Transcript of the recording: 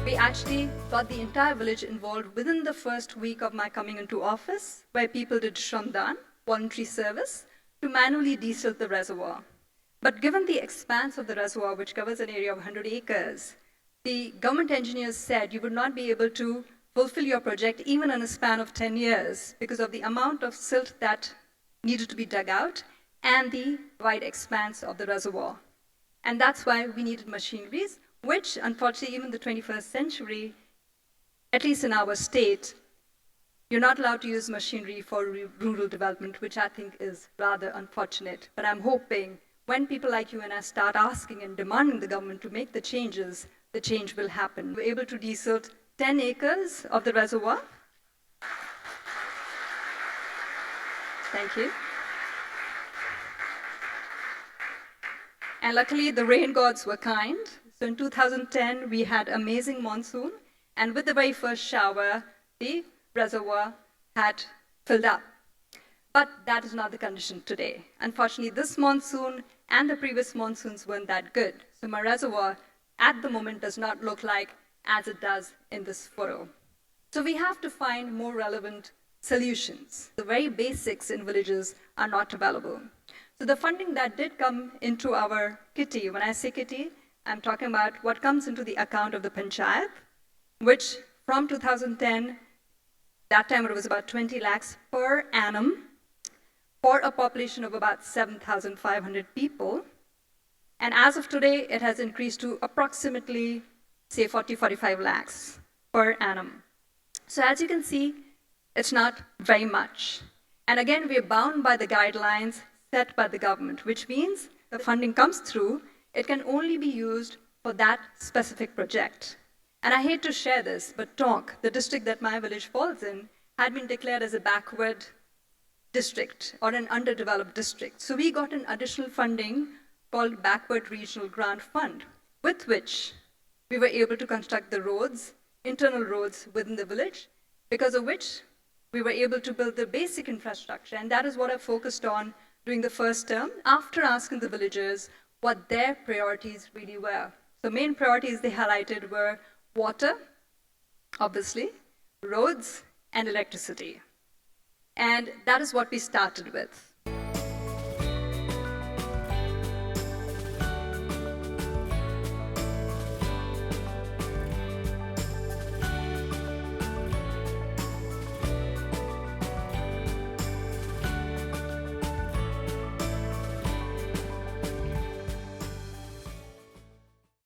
We actually got the entire village involved within the first week of my coming into office, where people did Shramdan, voluntary service, to manually desilt the reservoir. But given the expanse of the reservoir, which covers an area of 100 acres, the government engineers said you would not be able to fulfill your project even in a span of 10 years because of the amount of silt that needed to be dug out and the wide expanse of the reservoir. And that's why we needed machineries, which unfortunately even in the 21st century, at least in our state, you're not allowed to use machinery for rural development, which I think is rather unfortunate. But I'm hoping when people like you and I start asking and demanding the government to make the changes, the change will happen. We're able to desilt 10 acres of the reservoir. Thank you. And luckily, the rain gods were kind. So in 2010, we had amazing monsoon. And with the very first shower, the reservoir had filled up. But that is not the condition today. Unfortunately, this monsoon and the previous monsoons weren't that good. So my reservoir at the moment does not look like as it does in this photo. So we have to find more relevant solutions. The very basics in villages are not available. So the funding that did come into our kitty, when I say kitty, I'm talking about what comes into the account of the panchayat, which from 2010, that time it was about 20 lakhs per annum for a population of about 7,500 people. And as of today, it has increased to approximately, say, 45 lakhs per annum. So as you can see, it's not very much. And again, we're bound by the guidelines set by the government, which means the funding comes through, it can only be used for that specific project. And I hate to share this, but Tonk, the district that my village falls in, had been declared as a backward district or an underdeveloped district. So we got an additional funding called Backward Regional Grant Fund, with which we were able to construct the roads, internal roads within the village, because of which we were able to build the basic infrastructure. And that is what I focused on during the first term, after asking the villagers what their priorities really were. So main priorities they highlighted were water, obviously, roads, and electricity. And that is what we started with.